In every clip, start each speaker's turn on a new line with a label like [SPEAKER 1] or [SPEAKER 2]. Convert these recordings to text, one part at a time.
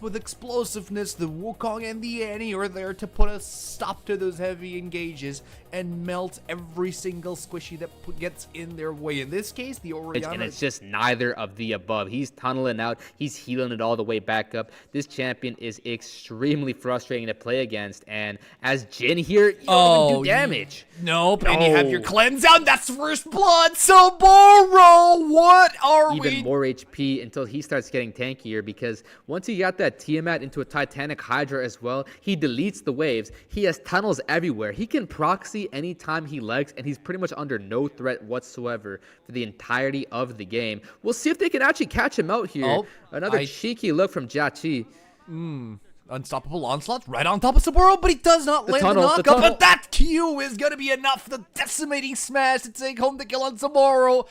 [SPEAKER 1] with explosiveness. The Wukong and the Annie are there to put a stop to those heavy engages and melt every single squishy that gets in their way. In this case, the Oriana...
[SPEAKER 2] And it's just neither of the above. He's tunneling out. He's healing it all the way back up. This champion is extremely frustrating to play against. And as Jin here, you don't even do damage.
[SPEAKER 1] Nope. And you have your cleanse out. That's first blood. Saburo, what are we...
[SPEAKER 2] Even more HP until he starts getting tankier, because once he got that Tiamat into a Titanic Hydra as well, he deletes the waves. He has tunnels everywhere. He can proxy anytime he likes, and he's pretty much under no threat whatsoever for the entirety of the game. We'll see if they can actually catch him out here. Another cheeky look from Jiaqi.
[SPEAKER 1] Unstoppable onslaught right on top of Saburo, but he does not land the knockup. But that Q is going to be enough. The decimating smash to take home the kill on Saburo.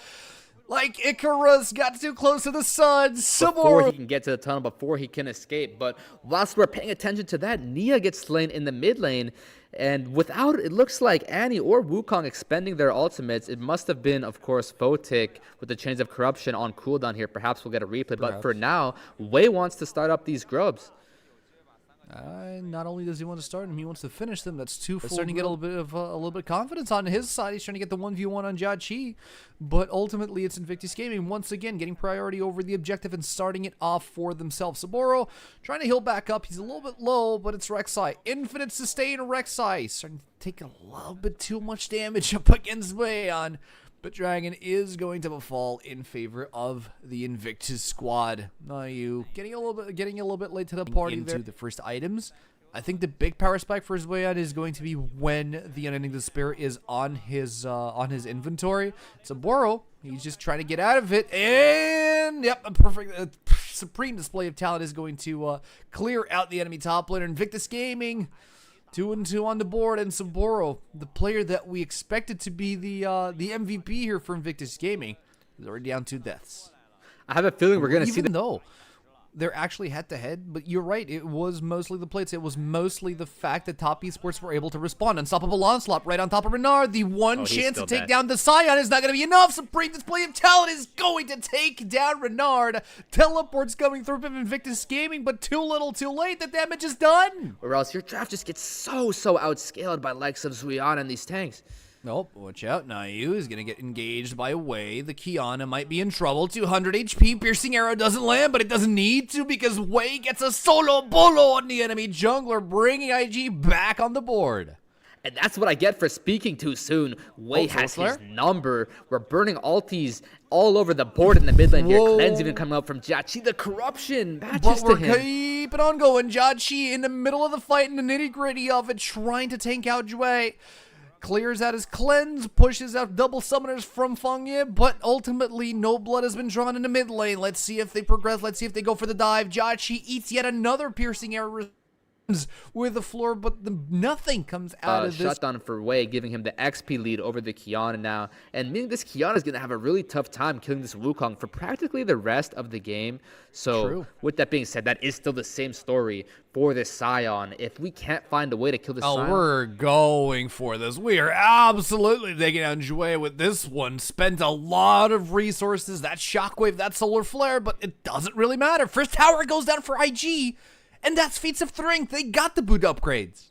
[SPEAKER 1] Like Icarus got too close to the sun.
[SPEAKER 2] Before he can get to the tunnel, before he can escape. But whilst we're paying attention to that, Nia gets slain in the mid lane. And without, it looks like Annie or Wukong expending their ultimates, it must have been, of course, Photic with the Chains of Corruption on cooldown here. Perhaps we'll get a replay. But for now, Wei wants to start up these grubs.
[SPEAKER 1] Not only does he want to start them, he wants to finish them. That's twofold. Starting to get a little bit of confidence on his side. He's trying to get the 1v1 on Jiaqi, but ultimately it's Invictus Gaming once again getting priority over the objective and starting it off for themselves. Saburo trying to heal back up. He's a little bit low, but it's Rek'Sai. Infinite sustain Rek'Sai. Starting to take a little bit too much damage up against Bayon. But Dragon is going to fall in favor of the Invictus squad. Nayu getting a little bit late to the party into the first items. I think the big power spike for his way out is going to be when the Unending Despair is on his inventory. Saburo, he's just trying to get out of it, and yep, a perfect supreme display of talent is going to clear out the enemy top laner. Invictus Gaming 2-2 on the board, and Saburo, the player that we expected to be the MVP here for Invictus Gaming, is already down 2 deaths.
[SPEAKER 2] I have a feeling we're going to see
[SPEAKER 1] that. Even though they're actually head-to-head, but you're right, it was mostly the plates. It was mostly the fact that Top Esports were able to respond. Unstoppable onslaught right on top of Renard. The one chance to take down the Scion is not going to be enough. Supreme display of talent is going to take down Renard. Teleports coming through from Invictus Gaming, but too little too late. The damage is done.
[SPEAKER 2] Or else your draft just gets so outscaled by likes of Zuian and these tanks.
[SPEAKER 1] Nope, watch out. Nayu is going to get engaged by Wei. The Kiana might be in trouble. 200 HP. Piercing arrow doesn't land, but it doesn't need to because Wei gets a solo bolo on the enemy jungler, bringing IG back on the board.
[SPEAKER 2] And that's what I get for speaking too soon. Wei has his number. We're burning ultis all over the board in the mid lane here. Cleanse even coming up from Jiaqi. The corruption matches to him.
[SPEAKER 1] But we're keeping on going. Jiaqi in the middle of the fight, in the nitty-gritty of it, trying to tank out Wei. Clears out his cleanse, pushes out double summoners from Fengye, but ultimately no blood has been drawn in the mid lane. Let's see if they progress. Let's see if they go for the dive. Jiaqi eats yet another piercing arrow with the floor, but nothing comes out of this.
[SPEAKER 2] Shutdown for Wei, giving him the XP lead over the Kiana now. And meaning this Kiana is going to have a really tough time killing this Wukong for practically the rest of the game. So with that being said, that is still the same story for this Scion. If we can't find a way to kill this Scion...
[SPEAKER 1] we're going for this. We are absolutely taking down Jue with this one. Spent a lot of resources, that shockwave, that solar flare, but it doesn't really matter. First tower goes down for IG. And that's feats of strength. They got the boot upgrades.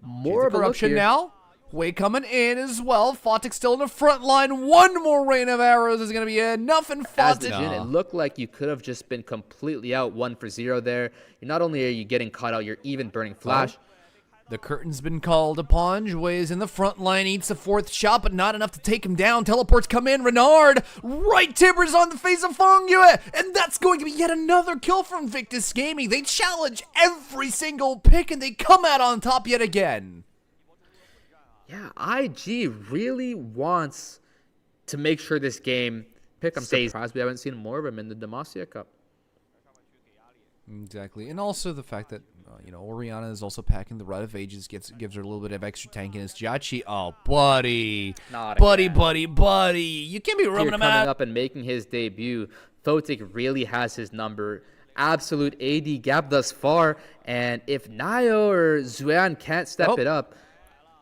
[SPEAKER 2] More of a
[SPEAKER 1] corruption now. Wei coming in as well. Photic still in the front line. One more rain of arrows is going to be enough. And Photic.
[SPEAKER 2] It looked like you could have just been completely out 1-for-0 there. Not only are you getting caught out, you're even burning flash.
[SPEAKER 1] The curtain's been called upon. Jue is in the front line, eats the 4th shot, but not enough to take him down. Teleports come in. Renard, right timbers on the face of Fengye, and that's going to be yet another kill from Invictus Gaming. They challenge every single pick, and they come out on top yet again.
[SPEAKER 2] Yeah, IG really wants to make sure this game stays. Surprised we haven't seen more of him in the Demacia Cup.
[SPEAKER 1] Exactly, and also the fact that Oriana is also packing the Rite of Ages, gives her a little bit of extra tankiness. Jiaqi, oh buddy, buddy, you can't be rubbing him out.
[SPEAKER 2] Coming up and making his debut, Photic really has his number. Absolute AD gap thus far, and if Nayo or Zuan can't step it up,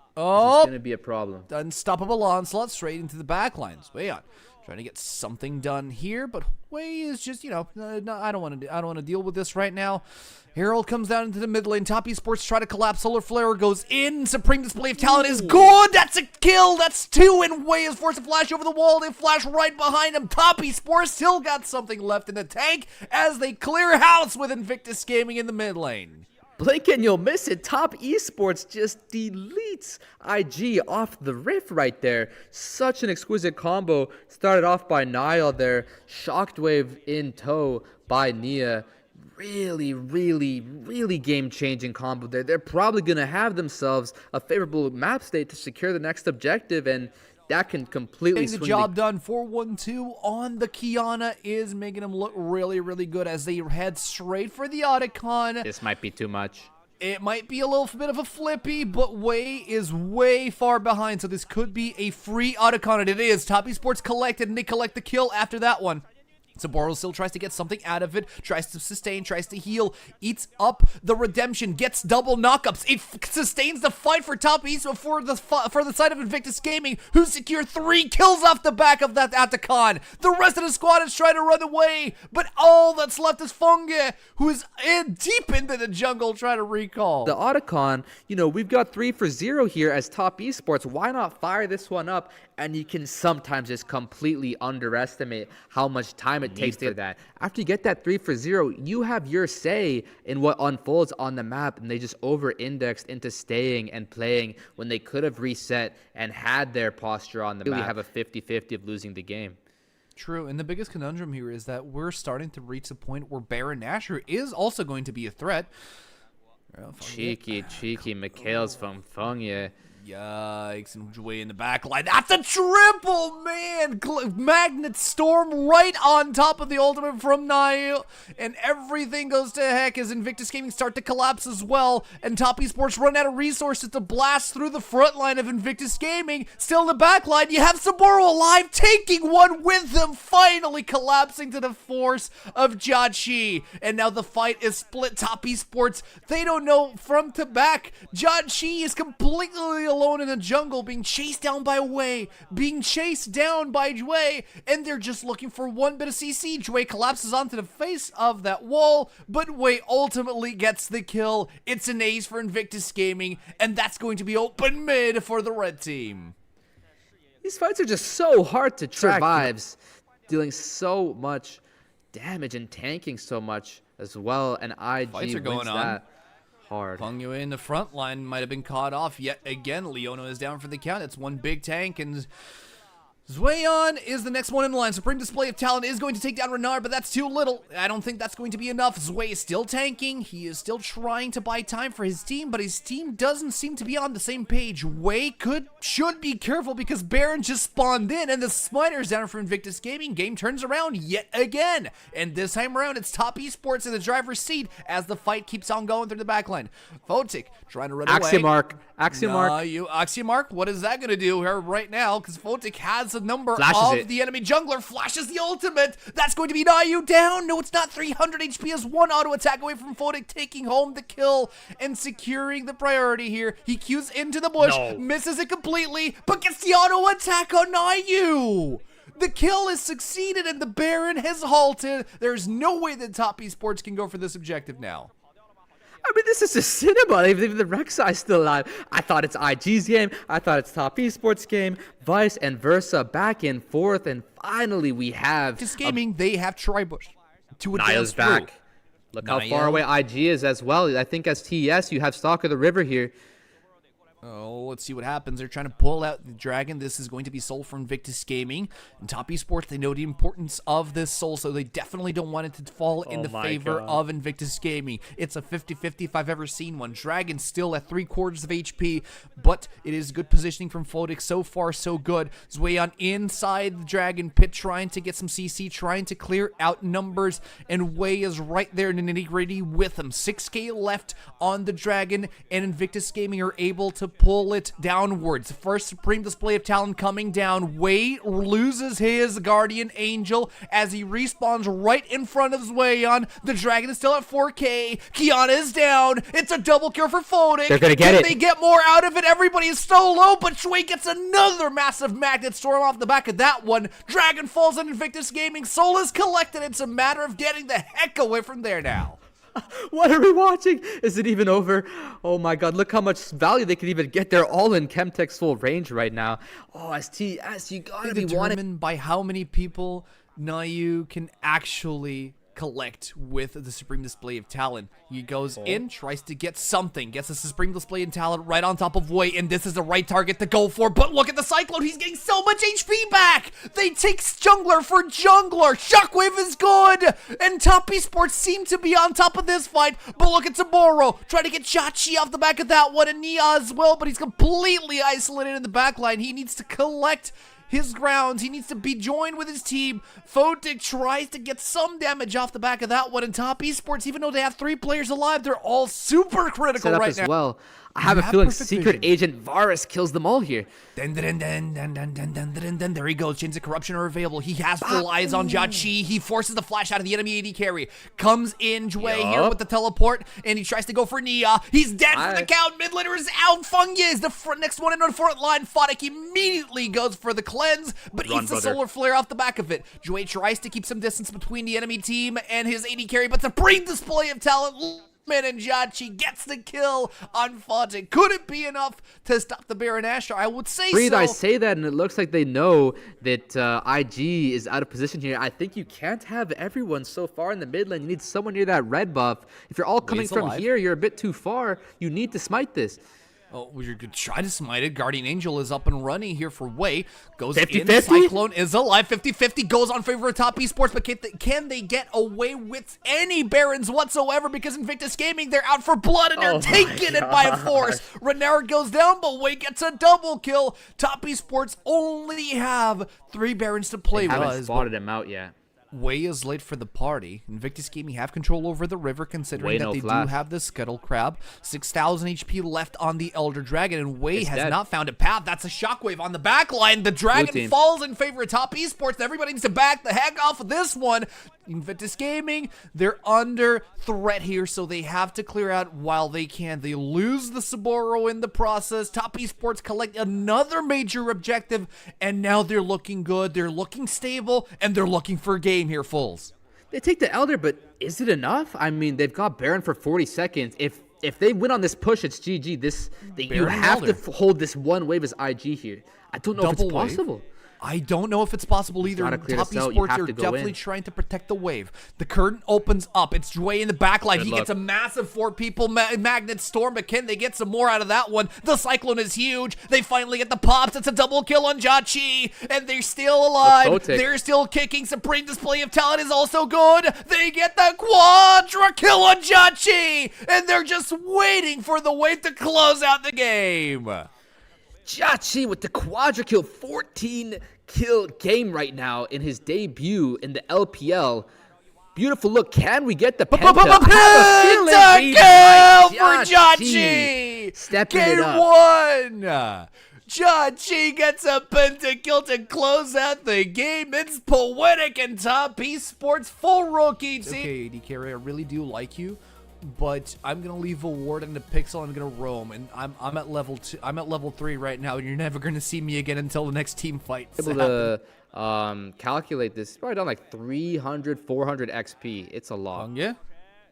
[SPEAKER 2] it's going to be a problem.
[SPEAKER 1] Unstoppable onslaught straight into the backlines. Way on. Trying to get something done here, but Wei is just, no, I don't want to deal with this right now. Herald comes down into the mid lane. Top Esports try to collapse. Solar Flare goes in. Supreme Display of Talent is good. That's a kill. That's 2, and Wei is forced to flash over the wall. They flash right behind him. Top Esports still got something left in the tank as they clear house with Invictus Gaming in the mid lane.
[SPEAKER 2] Blink and you'll miss it. Top Esports just deletes IG off the riff right there. Such an exquisite combo. Started off by Niall there. Shockwave in tow by Nia. Really game-changing combo there. They're probably going to have themselves a favorable map state to secure the next objective, and that can completely
[SPEAKER 1] Getting the job done. 4-1-2 on the Kiana is making them look really good as they head straight for the Otacon.
[SPEAKER 2] This might be too much.
[SPEAKER 1] It might be a little bit of a flippy, but Wei is way far behind, so this could be a free Otacon, and it is. Top Esports collected, and they collect the kill after that one. Saboro still tries to get something out of it, tries to sustain, tries to heal, eats up the redemption, gets double knockups. It sustains the fight for Top East for the side of Invictus Gaming, who secure 3 kills off the back of that Atacon. The rest of the squad is trying to run away, but all that's left is Funge, who is deep into the jungle trying to recall.
[SPEAKER 2] The Otacon, we've got 3 for 0 here as Top Esports. Why not fire this one up? And you can sometimes just completely underestimate how much time it takes for that. After you get that 3 for 0, you have your say in what unfolds on the map, and they just over-indexed into staying and playing when they could have reset and had their posture on the map. Really have a 50-50 of losing the game.
[SPEAKER 1] True, and the biggest conundrum here is that we're starting to reach the point where Baron Nashor is also going to be a threat.
[SPEAKER 2] Cheeky Mikhail's from Fengye.
[SPEAKER 1] Yikes, and way in the back line. That's a triple, man! Magnet Storm right on top of the ultimate from Niall. And everything goes to heck as Invictus Gaming start to collapse as well. And Top Esports run out of resources to blast through the front line of Invictus Gaming. Still in the back line, you have Saboro alive, taking one with them, finally collapsing to the force of Jiaqi. And now the fight is split. Top Esports, they don't know from to back. Jiaqi is completely alone in the jungle, being chased down by Wei, and they're just looking for one bit of CC. Wei collapses onto the face of that wall, but Wei ultimately gets the kill. It's an ace for Invictus Gaming, and that's going to be open mid for the red team.
[SPEAKER 2] These fights are just so hard to track. Survives, dealing so much damage and tanking so much as well, and IG
[SPEAKER 1] fights are going
[SPEAKER 2] wins
[SPEAKER 1] on.
[SPEAKER 2] That hard.
[SPEAKER 1] Fengye in the front line might have been caught off yet again. Leona is down for the count. It's one big tank, and Zweon is the next one in line. Supreme Display of Talent is going to take down Renard, but that's too little. I don't think that's going to be enough. Zwei is still tanking. He is still trying to buy time for his team, but his team doesn't seem to be on the same page. Wei should be careful because Baron just spawned in, and the Smiter's down for Invictus Gaming. Game turns around yet again, and this time around, it's Top Esports in the driver's seat as the fight keeps on going through the backline. Photic trying to run away. Axiomark, what is that going to do here right now? Because Photic has the number of the enemy jungler, flashes the ultimate. That's going to be Nayu down. No, it's not. 300 HP as one auto attack away from Photic, taking home the kill and securing the priority here. He queues into the bush, misses it completely, but gets the auto attack on Nayu. The kill has succeeded and the Baron has halted. There's no way that Top Esports can go for this objective now.
[SPEAKER 2] I mean, this is a cinema. Even the Rek'Sai is still alive. I thought it's IG's game. I thought it's Top Esports' game. Vice and versa, back and forth, and finally we have...
[SPEAKER 1] Just gaming, they have Tribush to advance
[SPEAKER 2] Niall's back. Look how far away IG is as well. I think as TES, you have Stalk of the River here.
[SPEAKER 1] Oh, let's see what happens. They're trying to pull out the dragon. This is going to be soul for Invictus Gaming. And Top Esports, they know the importance of this soul, so they definitely don't want it to fall in the favor of Invictus Gaming. It's a 50-50 if I've ever seen one. Dragon still at 3/4 of HP, but it is good positioning from Photic. So far, so good. Zweon inside the dragon pit, trying to get some CC, trying to clear out numbers, and Wei is right there in the nitty-gritty with him. 6K left on the dragon, and Invictus Gaming are able to pull it downwards. First supreme display of talent coming down. Wei loses his guardian angel as he respawns right in front of Zweon. The dragon is still at 4k. Kiana is down. It's a double kill for Photic.
[SPEAKER 2] They're gonna get it.
[SPEAKER 1] They get more out of it. Everybody is so low, but Shui gets another massive magnet storm off the back of that one. Dragon falls on Invictus Gaming. Soul is collected. It's a matter of getting the heck away from there now.
[SPEAKER 2] What are we watching? Is it even over? Oh my god, look how much value they can even get. They're all in Chemtech's full range right now. Oh, STS, you gotta be wanting.
[SPEAKER 1] Determined by how many people Nayu can actually collect with the Supreme Display of Talent. He goes in, tries to get something, gets the Supreme Display of Talent right on top of Wei, and this is the right target to go for, but look at the Cyclone, he's getting so much HP back! They take jungler for jungler! Shockwave is good! And Top Esports seem to be on top of this fight, but look at Saboro, trying to get Chachi off the back of that one, and Nia as well, but he's completely isolated in the backline. He needs to collect his grounds. He needs to be joined with his team. Photic tries to get some damage off the back of that one. And Top Esports, even though they have 3 players alive, they're all super critical
[SPEAKER 2] Set up
[SPEAKER 1] right
[SPEAKER 2] as
[SPEAKER 1] now.
[SPEAKER 2] well. I have a feeling Secret Agent Varus kills them all here.
[SPEAKER 1] There he goes. Chains of Corruption are available. He has full eyes on Jachi. He forces the flash out of the enemy AD carry. Comes in Jue here with the teleport, and he tries to go for Nia. He's dead for the count. Mid laner is out. Fungya is the next one in on front line. Photic immediately goes for the cleanse, but eats the solar flare off the back of it. Jue tries to keep some distance between the enemy team and his AD carry, but Supreme Display of Talent and Jachi gets the kill on Photic. Could it be enough to stop the Baron Asher? I would say
[SPEAKER 2] Breathe,
[SPEAKER 1] so.
[SPEAKER 2] I say that, and it looks like they know that IG is out of position here. I think you can't have everyone so far in the mid lane. You need someone near that red buff. If you're all coming from here, you're a bit too far. You need to smite this.
[SPEAKER 1] Oh, you're going to try to smite it. Guardian Angel is up and running here for Wei. Goes
[SPEAKER 2] 50,
[SPEAKER 1] in.
[SPEAKER 2] 50?
[SPEAKER 1] Cyclone is alive. 50-50 goes on favor of Top Esports, but can they get away with any Barons whatsoever? Because Invictus Gaming, they're out for blood and they're taking it by force. Renard goes down, but Wei gets a double kill. Top Esports only have 3 Barons to play with.
[SPEAKER 2] Haven't spotted him out yet.
[SPEAKER 1] Wei is late for the party. Invictus Gaming have control over the river, considering that they do have the Scuttle Crab. 6,000 HP left on the Elder Dragon, and Wei has not found a path. That's a Shockwave on the back line. The Dragon falls in favor of Top Esports. Everybody needs to back the heck off of this one. Invictus Gaming, they're under threat here, so they have to clear out while they can. They lose the Saboro in the process. Top Esports collect another major objective, and now they're looking good. They're looking stable, and they're looking for a game here, Fulls.
[SPEAKER 2] They take the Elder, but is it enough? I mean, they've got Baron for 40 seconds. If they win on this push, it's GG. You have to hold this one wave as IG here. I don't know if it's possible.
[SPEAKER 1] I don't know if it's possible either. Top Esports are definitely trying to protect the wave. The curtain opens up. It's Jue in the backline. He gets a massive 4 people magnet storm, but can they get some more out of that one? The Cyclone is huge. They finally get the pops. It's a double kill on Jachi, and they're still alive. They're still kicking. Supreme Display of Talent is also good. They get the quadra kill on Jachi, and they're just waiting for the wave to close out the game.
[SPEAKER 2] Jachi with the quadra kill, 14 kill game right now in his debut in the LPL. Beautiful look. Can we get the penta?
[SPEAKER 1] Penta kill for Jachi.
[SPEAKER 2] Stepping it up.
[SPEAKER 1] Game 1. Jachi gets a pentakill to close out the game. It's poetic and Top Esports full rookie team. Okay, DK, I really do like you, but I'm gonna leave a ward in the pixel. I'm gonna roam, and I'm at level 2. I'm at level 3 right now, and you're never gonna see me again until the next team fight.
[SPEAKER 2] Able to calculate this. Probably done like 300, 400 XP. It's a lot.
[SPEAKER 1] Yeah.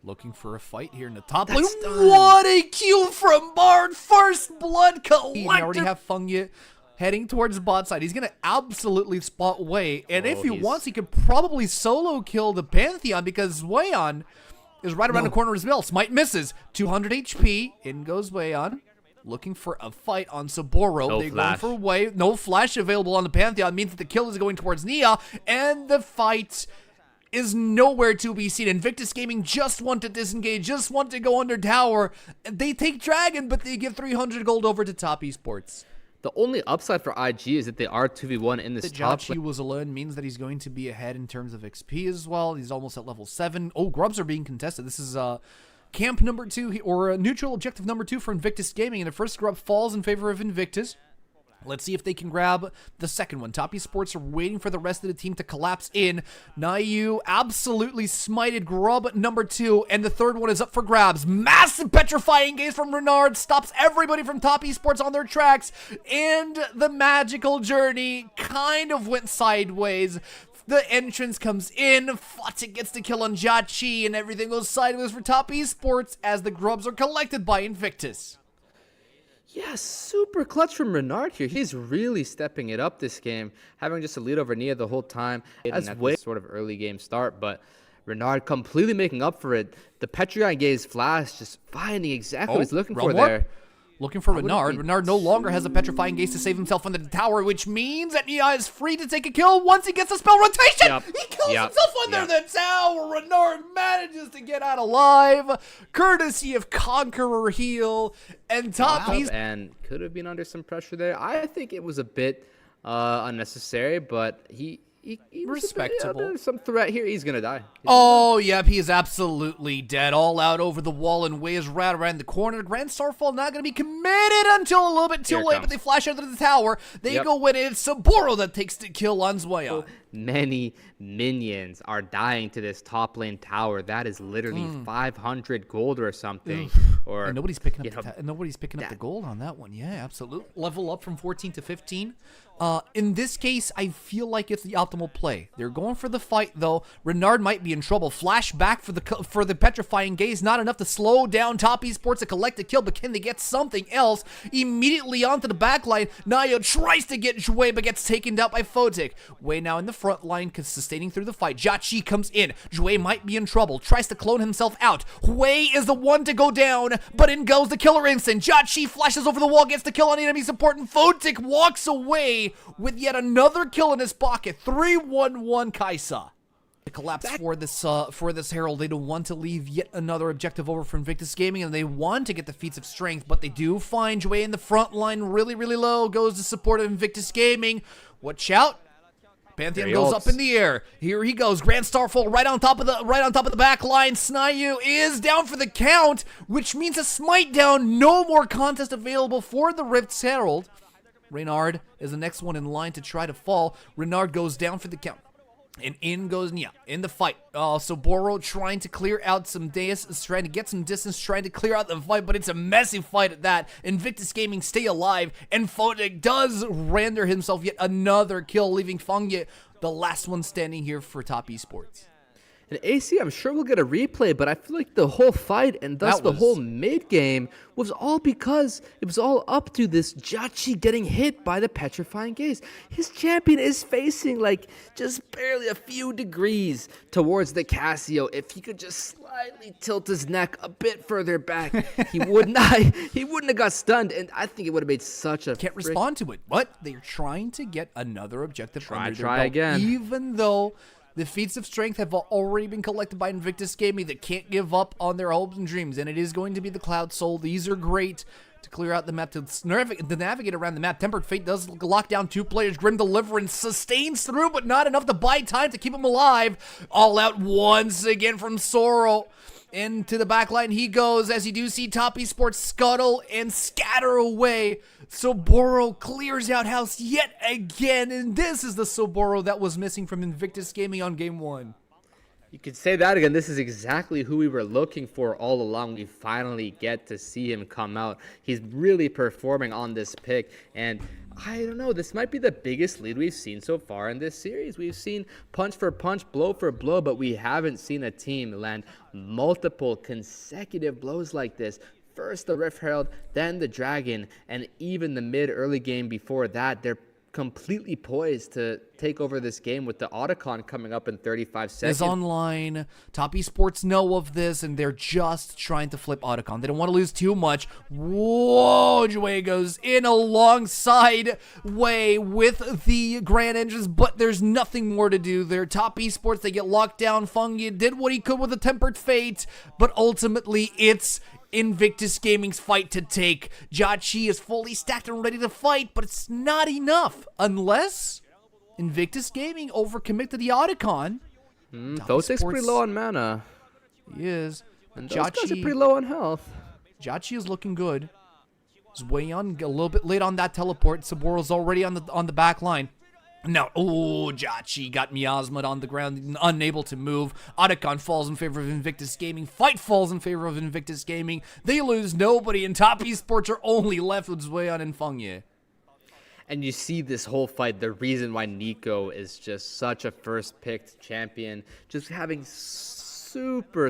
[SPEAKER 1] Looking for a fight here in the top lane. What a Q from Bard! First blood collected. We already have Fungya heading towards the bot side. He's going to absolutely spot Wei. And if he wants, he could probably solo kill the Pantheon, because Weon is right around the corner as well. Smite misses. 200 HP. In goes Weon. Looking for a fight on Saboro. They're going for Wei. No flash available on the Pantheon. Means that the kill is going towards Nia. And the fight is nowhere to be seen. Invictus Gaming just want to disengage, just want to go under tower. They take Dragon, but they give 300 gold over to Top Esports.
[SPEAKER 2] The only upside for IG is that they are 2v1 in this top.
[SPEAKER 1] Jachi was alone means that he's going to be ahead in terms of XP as well. He's almost at level 7. Oh, grubs are being contested. This is camp number 2, or neutral objective number 2 for Invictus Gaming, and the first scrub falls in favor of Invictus. Let's see if they can grab the second one. Top Esports are waiting for the rest of the team to collapse in. Nayu absolutely smited grub number 2, and the third one is up for grabs. Massive petrifying gaze from Renard stops everybody from Top Esports on their tracks, and the magical journey kind of went sideways. The entrance comes in, Fotic gets the kill on Jachi, and everything goes sideways for Top Esports as the grubs are collected by Invictus.
[SPEAKER 2] Yeah, super clutch from Renard here. He's really stepping it up this game, having just a lead over Nia the whole time. That's way sort of early game start, but Renard completely making up for it. The Petrion Gaze flash just finding exactly what he's looking for there.
[SPEAKER 1] Looking for Renard. Renard no longer has a petrifying gaze to save himself under the tower, which means that Nia is free to take a kill once he gets a spell rotation. He kills himself under the tower. Renard manages to get out alive, courtesy of Conqueror Heal and Top East.
[SPEAKER 2] And could have been under some pressure there. I think it was a bit unnecessary, but he
[SPEAKER 1] respectable.
[SPEAKER 2] Some threat here. He's gonna die.
[SPEAKER 1] Yep, he is absolutely dead. All out over the wall and waves right around the corner. Grand Starfall not gonna be committed until a little bit too late, but they flash out of the tower. They go in. It's Saburo that takes the kill on Zweon.
[SPEAKER 2] Many minions are dying to this top lane tower. That is literally 500 gold or something.
[SPEAKER 1] And nobody's picking up the gold on that one. Yeah, absolutely. Level up from 14 to 15. In this case, I feel like it's the optimal play. They're going for the fight, though. Renard might be in trouble. Flash back for the petrifying gaze. Not enough to slow down Top Esports to collect a kill, but can they get something else? Immediately onto the backline, Nayo tries to get Jue, but gets taken out by Fotic. Wei now in the front line, sustaining through the fight. Jachi comes in. Jue might be in trouble. Tries to clone himself out. Wei is the one to go down, but in goes the killer instant. Jachi flashes over the wall, gets the kill on enemy support, and Fotic walks away with yet another kill in his pocket. 3-1-1 Kaisa. The collapse for this Herald. They don't want to leave yet another objective over for Invictus Gaming, and they want to get the feats of strength, but they do find Jue in the front line really, really low. Goes to support of Invictus Gaming. Watch out. Pantheon goes up in the air. Here he goes. Grand Starfall right on top of the back line. Snayu is down for the count, which means a smite down. No more contest available for the Rift's Herald. Renard is the next one in line to try to fall. Renard goes down for the count. And in goes Nia in the fight. So Boro trying to clear out some is trying to get some distance, trying to clear out the fight, but it's a messy fight at that. Invictus Gaming stay alive, and Fotic does render himself yet another kill, leaving Fangye the last one standing here for Top Esports.
[SPEAKER 2] And AC, I'm sure we'll get a replay, but I feel like the whole fight and thus the whole mid-game was all because it was all up to this Jachi getting hit by the petrifying gaze. His champion is facing like just barely a few degrees towards the Casio. If he could just slightly tilt his neck a bit further back, he wouldn't have got stunned, and I think it would have made such a
[SPEAKER 1] can't respond to it. What? They're trying to get another objective under their belt,
[SPEAKER 2] again.
[SPEAKER 1] Even though the feats of strength have already been collected by Invictus Gaming. That can't give up on their hopes and dreams, and it is going to be the Cloud Soul. These are great to clear out the map, to navigate around the map. Tempered Fate does lock down 2 players. Grim Deliverance sustains through, but not enough to buy time to keep him alive. All out once again from Sorrow. Into the backline he goes, as you do see Top Esports scuttle and scatter away. Soboro clears out house yet again, and this is the Soboro that was missing from Invictus Gaming on game 1.
[SPEAKER 2] You could say that again. This is exactly who we were looking for all along. We finally get to see him come out. He's really performing on this pick, and I don't know, this might be the biggest lead we've seen so far in this series. We've seen punch for punch, blow for blow, but we haven't seen a team land multiple consecutive blows like this. First the Rift Herald, then the Dragon, and even the mid-early game before that, they're completely poised to take over this game with the Otacon coming up in 35 seconds.
[SPEAKER 1] Is online. Top Esports know of this, and they're just trying to flip Otacon. They don't want to lose too much. Whoa, Jue goes in alongside Wei with the Grand Engines, but there's nothing more to do there. Top Esports, they get locked down. Fungi did what he could with a Tempered Fate, but ultimately it's Invictus Gaming's fight to take. Jachi is fully stacked and ready to fight, but it's not enough unless Invictus Gaming overcommit to the Otacon.
[SPEAKER 2] Thotic's pretty low on mana.
[SPEAKER 1] He is.
[SPEAKER 2] And those guys are pretty low on health.
[SPEAKER 1] Jachi is looking good. Zweyan a little bit late on that teleport. Saboro's already on the back line. Now, Jachi got miasma'd on the ground, unable to move. Otacon falls in favor of Invictus Gaming. Fight falls in favor of Invictus Gaming. They lose nobody, and Top Esports are only left with Zweyan and Fengye.
[SPEAKER 2] And you see this whole fight, the reason why Nico is just such a first-picked champion, just having super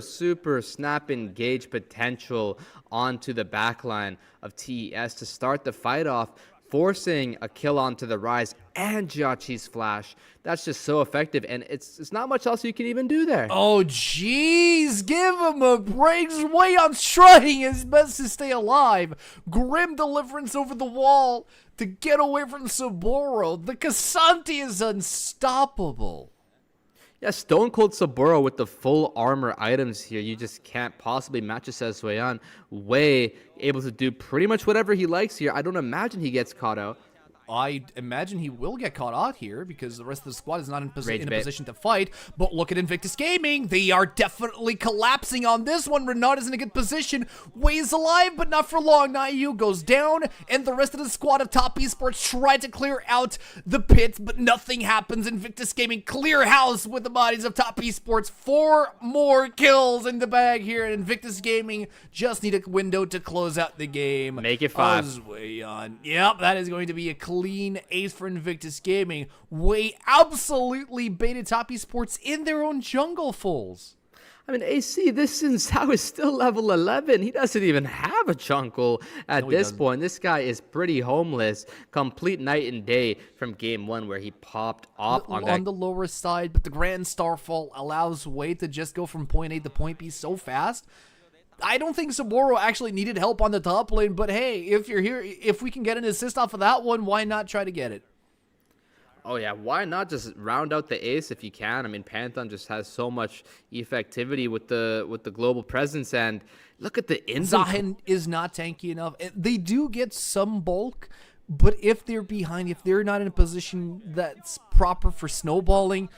[SPEAKER 2] snap engage potential onto the backline of TES to start the fight off, forcing a kill onto the Rise and Jachi's flash. That's just so effective, and it's not much else you can even do there.
[SPEAKER 1] Oh, jeez, give him a break. Zweyan's trying his best to stay alive. Grim deliverance over the wall to get away from Saboro. The Casanti is unstoppable.
[SPEAKER 2] Yeah, Stone Cold Saburo with the full armor items here. You just can't possibly match it, says Zweyan. Way able to do pretty much whatever he likes here. I don't imagine he gets caught out.
[SPEAKER 1] I imagine he will get caught out here because the rest of the squad is not in a position to fight. But look at Invictus Gaming. They are definitely collapsing on this one. Renard is in a good position. Wei is alive, but not for long. Nayu goes down, and the rest of the squad of Top Esports try to clear out the pit, but nothing happens. Invictus Gaming clear house with the bodies of Top Esports. 4 more kills in the bag here, and Invictus Gaming just need a window to close out the game.
[SPEAKER 2] Make it 5.
[SPEAKER 1] Zweyan. Yep, that is going to be a clean ace for Invictus Gaming. Wei absolutely baited Top Esports in their own jungle fulls.
[SPEAKER 2] I mean, AC, this Xin Zhao is still level 11. He doesn't even have a jungle at this point. This guy is pretty homeless. Complete night and day from game 1 where he popped off on
[SPEAKER 1] the lower side, but the Grand Starfall allows Wei to just go from point A to point B so fast. I don't think Saboro actually needed help on the top lane, but hey, if you're here, if we can get an assist off of that one, why not try to get it?
[SPEAKER 2] Oh yeah, why not just round out the ace if you can? I mean, Pantheon just has so much effectivity with the global presence, and look at the inventory.
[SPEAKER 1] Zahin is not tanky enough. They do get some bulk, but if they're behind, if they're not in a position that's proper for snowballing,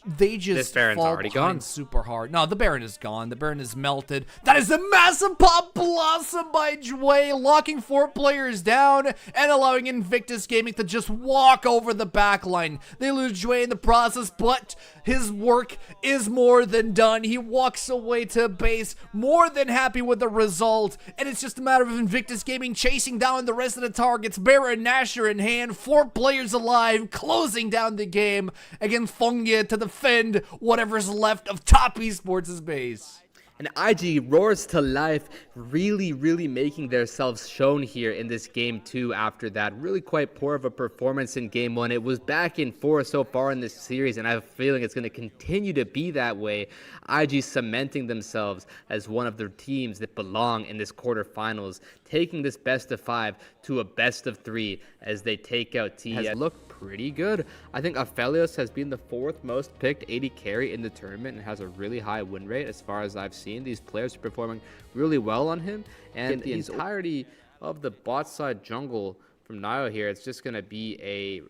[SPEAKER 1] they just fall behind super hard. No, the Baron is gone. The Baron is melted. That is a massive pop blossom by Jway, locking 4 players down and allowing Invictus Gaming to just walk over the backline. They lose Jway in the process, but his work is more than done. He walks away to base, more than happy with the result, and it's just a matter of Invictus Gaming chasing down the rest of the targets. Baron Nashor in hand, 4 players alive, closing down the game against Fengye to defend whatever's left of Top Esports' base.
[SPEAKER 2] And IG roars to life, really making themselves shown here in this game 2 after that. Really quite poor of a performance in game 1. It was back in 4 so far in this series, and I have a feeling it's going to continue to be that way. IG cementing themselves as one of the teams that belong in this quarterfinals, taking this best of 5 to a best of 3 as they take out TES. Look pretty good. I think Aphelios has been the 4th most picked AD carry in the tournament and has a really high win rate as far as I've seen. These players are performing really well on him, and the entirety of the bot side jungle from Nio here, it's just going to be a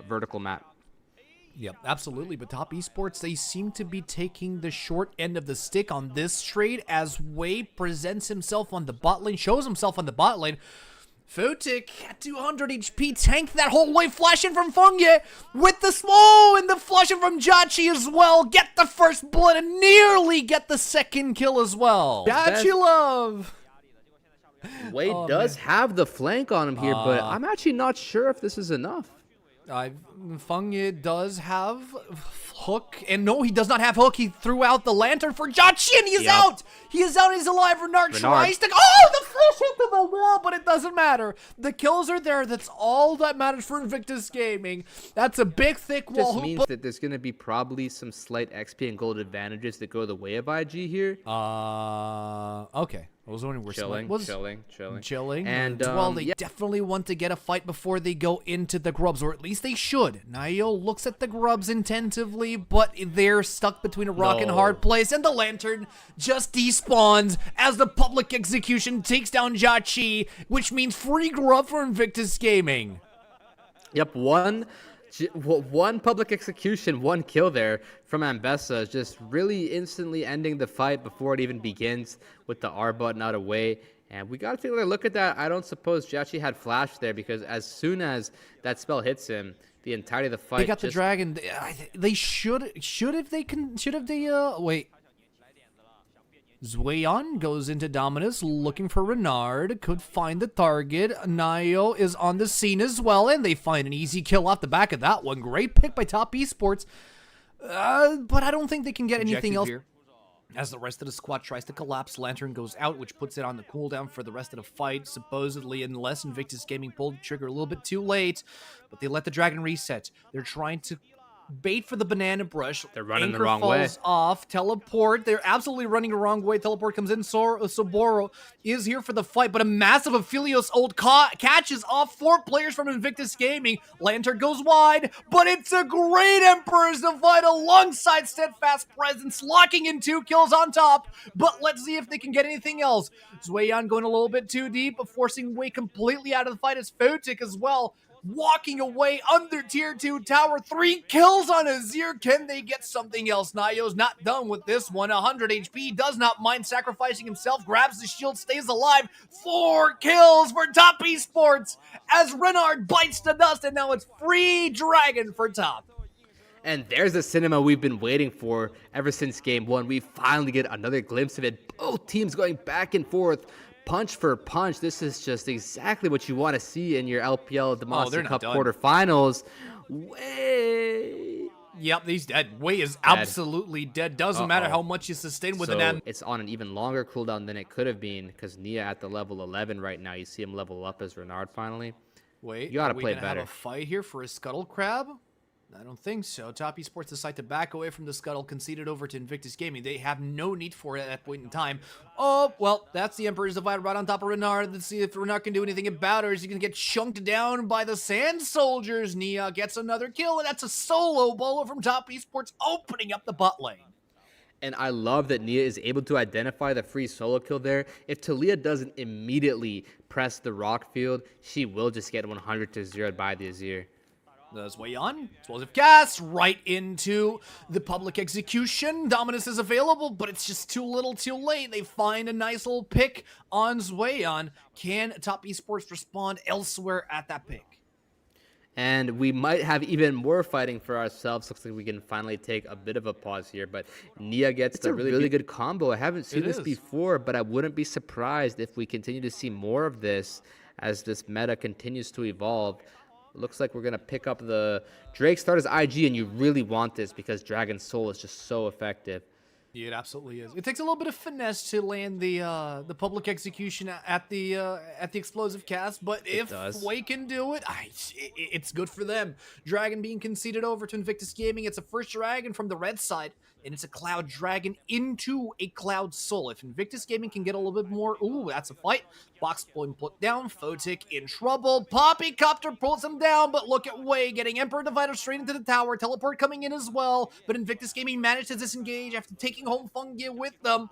[SPEAKER 2] vertical map.
[SPEAKER 1] Yep, absolutely. But Top Esports, they seem to be taking the short end of the stick on this trade as Wei presents himself on the bot lane, shows himself on the bot lane. Futic at 200 HP, tanked that whole way, flashing from Fengye with the and the flashing from Jachi as well. Get the first blood and nearly get the second kill as well. Jachi love.
[SPEAKER 2] Wei does have the flank on him here, but I'm actually not sure if this is enough.
[SPEAKER 1] Fengye does have hook, and no, he does not have hook. He threw out the lantern for Jachi, and he is out. He is out. He's alive. Renard tries to. Oh, the flash into the wall, but it doesn't matter. The kills are there. That's all that matters for Invictus Gaming. That's a big, thick wall.
[SPEAKER 2] This means that there's going to be probably some slight XP and gold advantages that go the way of IG here.
[SPEAKER 1] Okay. I was wondering where chilling.
[SPEAKER 2] And
[SPEAKER 1] well, they definitely want to get a fight before they go into the grubs, or at least they should. Nio looks at the grubs intentively, but they're stuck between a rock and a hard place, and the lantern just despawns as the public execution takes down Jachi, which means free grub for Invictus Gaming.
[SPEAKER 2] Yep, one One public execution, one kill there from Ambessa, just really instantly ending the fight before it even begins with the R button out of way. And we got to take a look at that. I don't suppose Jiachi had flash there, because as soon as that spell hits him, the entirety of the fight.
[SPEAKER 1] They got the dragon. They should have wait. Zweyan goes into Dominus looking for Renard. Could find the target. Nayo is on the scene as well, and they find an easy kill off the back of that one. Great pick by Top Esports. But I don't think they can get anything else. Here. As the rest of the squad tries to collapse, Lantern goes out, which puts it on the cooldown for the rest of the fight, supposedly, unless Invictus Gaming pulled the trigger a little bit too late. But they let the dragon reset. They're trying to bait for the banana brush.
[SPEAKER 2] They're running
[SPEAKER 1] Anchor
[SPEAKER 2] the wrong way.
[SPEAKER 1] falls off. Teleport. They're absolutely running the wrong way. Teleport comes in. Soboro is here for the fight, but a massive Aphelios ult catches off 4 players from Invictus Gaming. Lantern goes wide, but it's a great Emperor's Divide alongside Steadfast Presence, locking in 2 kills on top. But let's see if they can get anything else. Zweyan going a little bit too deep, but forcing Wei completely out of the fight as Fotik as well. Walking away under tier 2 tower. 3 kills on Azir. Can they get something else? Nayo's not done with this one. 100 HP. Does not mind sacrificing himself. Grabs the shield. Stays alive. 4 kills for Top Esports as Renard bites the dust. And now it's free dragon for Top.
[SPEAKER 2] And there's the cinema we've been waiting for ever since game 1. We finally get another glimpse of it. Both teams going back and forth. Punch for punch. This is just exactly what you want to see in your LPL Demacia Cup quarterfinals. Wei.
[SPEAKER 1] Yep, he's dead. Wei is absolutely dead. Doesn't matter how much you sustain with an M.
[SPEAKER 2] It's on an even longer cooldown than it could have been, because Nia at the level 11 right now. You see him level up as Renard finally.
[SPEAKER 1] Wait,
[SPEAKER 2] you gotta play better.
[SPEAKER 1] Have a fight here for a Scuttle Crab? I don't think so. Top Esports decide to back away from the Scuttle, conceded over to Invictus Gaming. They have no need for it at that point in time. Oh, well, that's the Emperor's Divide right on top of Renard. Let's see if Renard can do anything about it, or is he going to get chunked down by the Sand Soldiers. Nia gets another kill, and that's a solo bowler from Top Esports, opening up the bot lane.
[SPEAKER 2] And I love that Nia is able to identify the free solo kill there. If Talia doesn't immediately press the rock field, she will just get 100-0 by the Azir.
[SPEAKER 1] That's Zweyan. Explosive gas right into the public execution. Dominus is available, but it's just too little too late. They find a nice little pick on Zweyan. Can Top Esports respond elsewhere at that pick?
[SPEAKER 2] And we might have even more fighting for ourselves. Looks like we can finally take a bit of a pause here. But Nia gets a really good combo. I haven't seen this before, but I wouldn't be surprised if we continue to see more of this as this meta continues to evolve. Looks like we're going to pick up the Drake start as IG, and you really want this because Dragon's Soul is just so effective.
[SPEAKER 1] Yeah, it absolutely is. It takes a little bit of finesse to land the public execution at the explosive cast, but if Wei can do it, it's good for them. Dragon being conceded over to Invictus Gaming. It's a first dragon from the red side, and it's a Cloud Dragon into a Cloud Soul. If Invictus Gaming can get a little bit more, ooh, that's a fight. Box put down. Fotik in trouble. Poppycopter pulls him down, but look at Wei getting Emperor Divider straight into the tower. Teleport coming in as well, but Invictus Gaming managed to disengage after taking home Fungi with them.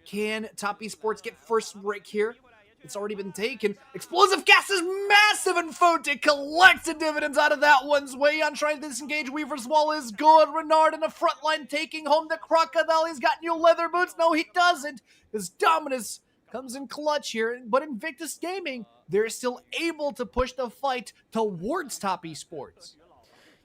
[SPEAKER 1] Can Top Esports get first break here? It's already been taken. Explosive gas is massive, and Fotik collects the dividends out of that one. Zweyan trying to disengage. Weaver's Wall is good. Renard in the front line taking home the Crocodile. He's got new leather boots. No, he doesn't. His Dominus comes in clutch here, but Invictus Gaming, they're still able to push the fight towards Top Esports.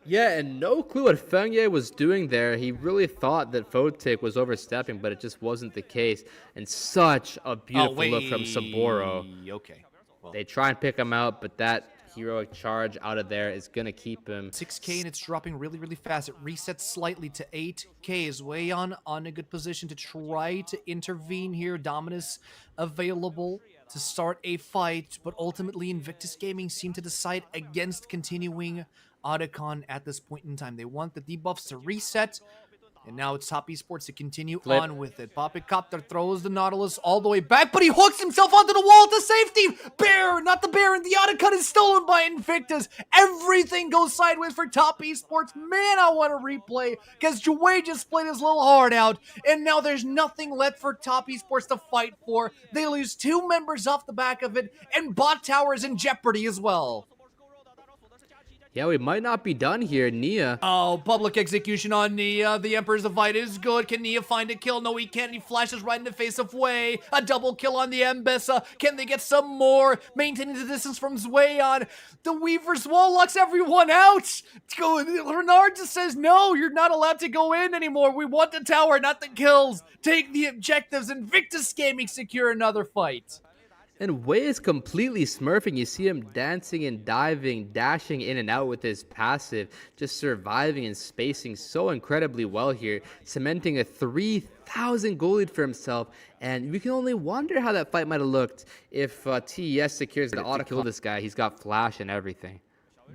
[SPEAKER 2] Yeah, and no clue what Fengye was doing there. He really thought that Fotik was overstepping, but it just wasn't the case. And such a beautiful look from Saboro.
[SPEAKER 1] Okay. Well,
[SPEAKER 2] they try and pick him out, but that heroic charge out of there is going to keep him.
[SPEAKER 1] 6K, and it's dropping really, really fast. It resets slightly to 8K. Is Zweyan on a good position to try to intervene here. Dominus available to start a fight, but ultimately Invictus Gaming seem to decide against continuing Otacon at this point in time. They want the debuffs to reset, and now it's Top Esports to continue on with it. Poppycopter throws the Nautilus all the way back, but he hooks himself onto the wall to safety. Bear, not the Baron. The Otacon is stolen by Invictus. Everything goes sideways for Top Esports. Man, I want to replay, because Jaway just played his little heart out, and now there's nothing left for Top Esports to fight for. They lose 2 members off the back of it, and bot tower is in jeopardy as well.
[SPEAKER 2] Yeah, we might not be done here, Nia.
[SPEAKER 1] Oh, public execution on Nia. The Emperor's Divide is good. Can Nia find a kill? No, he can't. He flashes right in the face of Wei. A double kill on the Mbessa. Can they get some more? Maintaining the distance from Zweon. The Weaver's wall locks everyone out. Renard just says, no, you're not allowed to go in anymore. We want the tower, not the kills. Take the objectives. Invictus Gaming secure another fight.
[SPEAKER 2] And Wei is completely smurfing. You see him dancing and diving, dashing in and out with his passive, just surviving and spacing so incredibly well here, cementing a 3,000 goal lead for himself. And we can only wonder how that fight might have looked if TES secures the auto kill this guy. He's got flash and everything.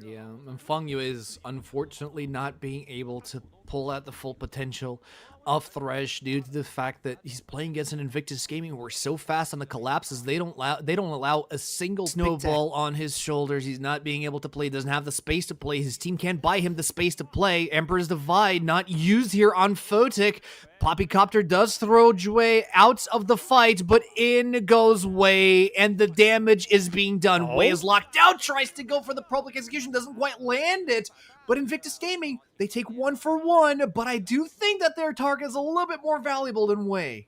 [SPEAKER 1] Yeah, and Fengyu is unfortunately not being able to pull out the full potential of Thresh due to the fact that he's playing against an Invictus Gaming who are so fast on the collapses they don't allow a single snowball on his shoulders. He's not being able to play, doesn't have the space to play. His team can't buy him the space to play. Emperor's Divide not used here on Photic. Poppycopter does throw Jue out of the fight, but in goes Wei, and the damage is being done. Wei is locked out, tries to go for the public execution, doesn't quite land it. But Invictus Gaming, they take 1 for 1, but I do think that their target is a little bit more valuable than Wei.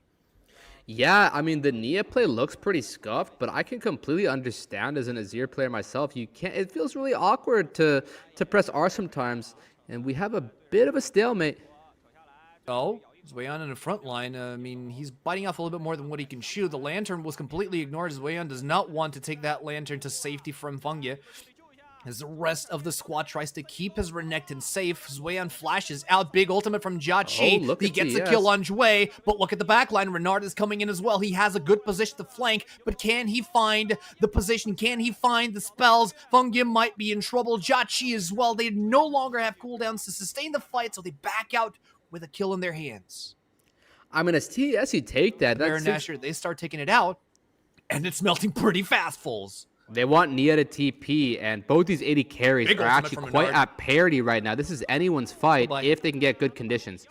[SPEAKER 2] Yeah, I mean, the Nia play looks pretty scuffed, but I can completely understand as an Azir player myself. It feels really awkward to press R sometimes, and we have a bit of a stalemate.
[SPEAKER 1] Oh, Zweon in the front line. I mean, he's biting off a little bit more than what he can chew. The lantern was completely ignored. Zweon does not want to take that lantern to safety from Fengyu. As the rest of the squad tries to keep his Renekton safe, Zweon flashes out. Big ultimate from Jiaqi.
[SPEAKER 2] Oh,
[SPEAKER 1] he gets the kill on Jue, but look at the backline. Renard is coming in as well. He has a good position to flank, but can he find the position? Can he find the spells? Fengyu might be in trouble. Jiaqi as well. They no longer have cooldowns to sustain the fight, so they back out with a kill in their hands.
[SPEAKER 2] I mean, as TES, you take that.
[SPEAKER 1] Baron Nashor, they start taking it out, and it's melting pretty fast, Foles.
[SPEAKER 2] They want Nia to TP, and both these 80 carries are actually quite at parity right now. This is anyone's fight if they can get good conditions.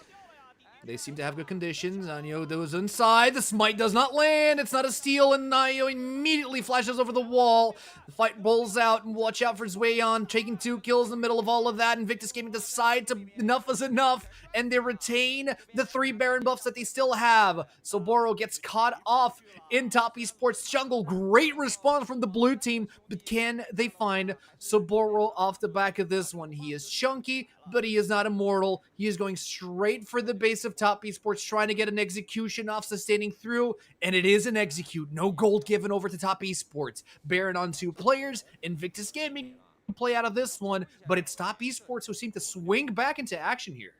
[SPEAKER 1] They seem to have good conditions. Anio goes inside. The smite does not land. It's not a steal, and Anio immediately flashes over the wall. The fight rolls out, and watch out for Zweon taking 2 kills in the middle of all of that. Invictus Gaming decide to enough is enough, and they retain the 3 Baron buffs that they still have. So Boro gets caught off in top esports jungle. Great response from the blue team, but can they find Soboro off the back of this one? He is chunky, but he is not immortal. He is going straight for the base of top esports, trying to get an execution off, sustaining through, and it is an execute. No gold given over to top esports. Baron on 2 players. Invictus Gaming play out of this one, but it's top esports who seem to swing back into action here.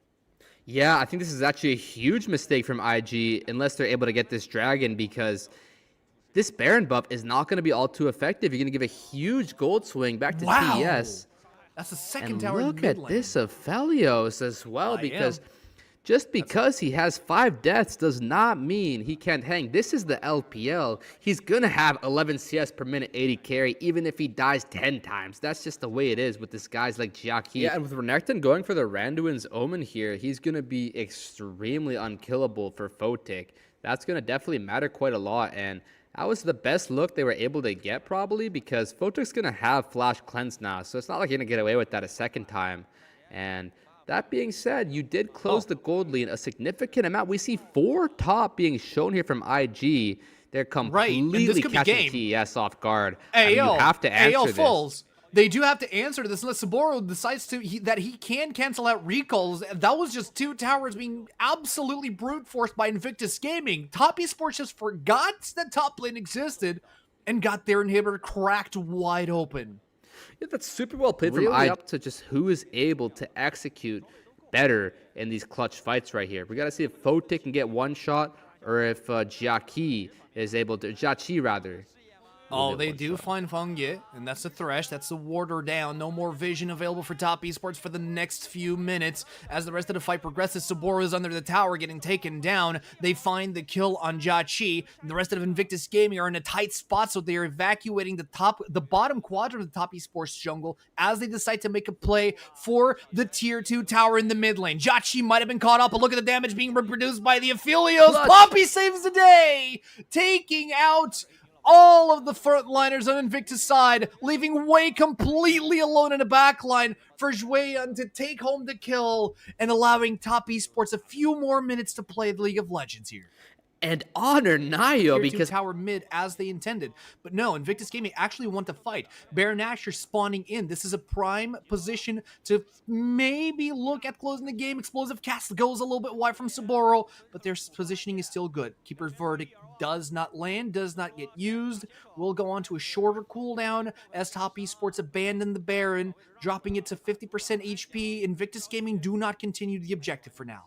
[SPEAKER 2] Yeah, I think this is actually a huge mistake from IG unless they're able to get this dragon, because this Baron buff is not going to be all too effective. You're going to give a huge gold swing back to TES.
[SPEAKER 1] That's the second
[SPEAKER 2] and
[SPEAKER 1] tower.
[SPEAKER 2] Look at this of Felios as well, because just because he has 5 deaths does not mean he can't hang. This is the LPL. He's going to have 11 CS per minute, 80 carry, even if he dies 10 times. That's just the way it is with this guys like Jiaqi. Yeah, and with Renekton going for the Randuin's Omen here, he's going to be extremely unkillable for Photic. That's going to definitely matter quite a lot, and that was the best look they were able to get probably, because Photic's going to have Flash Cleanse now, so it's not like you're going to get away with that a second time. And that being said, you did close the gold lead a significant amount. We see 4 top being shown here from IG. They're completely catching TES off guard. You have to answer this.
[SPEAKER 1] Fools. They do have to answer to this unless Saboro decides that he can cancel out recalls. That was just 2 towers being absolutely brute forced by Invictus Gaming. Top Esports just forgot that top lane existed and got their inhibitor cracked wide open.
[SPEAKER 2] Yeah, that's super well played from IG. Up to just who is able to execute better in these clutch fights right here. We got to see if Photic can get 1 shot, or if Jiaqi is able to, Jiaqi rather.
[SPEAKER 1] Oh, they do find Fengyu, and that's the Thresh. That's the warder down. No more vision available for top esports for the next few minutes. As the rest of the fight progresses, Saboro is under the tower getting taken down. They find the kill on Jiaqi, and the rest of Invictus Gaming are in a tight spot, so they are evacuating the bottom quadrant of the top esports jungle as they decide to make a play for the tier 2 tower in the mid lane. Jiaqi might have been caught up, but look at the damage being reproduced by the Aphelios. Poppy saves the day, taking out all of the frontliners on Invictus side, leaving Wei completely alone in a backline for Jueyan to take home the kill and allowing Top Esports a few more minutes to play League of Legends here.
[SPEAKER 2] And honor Nayo because
[SPEAKER 1] tower mid as they intended. But no, Invictus Gaming actually want to fight. Baron Nashor spawning in. This is a prime position to maybe look at closing the game. Explosive Cast goes a little bit wide from Saboro, but their positioning is still good. Keeper's Verdict does not land, does not get used. We'll go on to a shorter cooldown as Top Esports abandon the Baron, dropping it to 50% HP. Invictus Gaming do not continue the objective for now.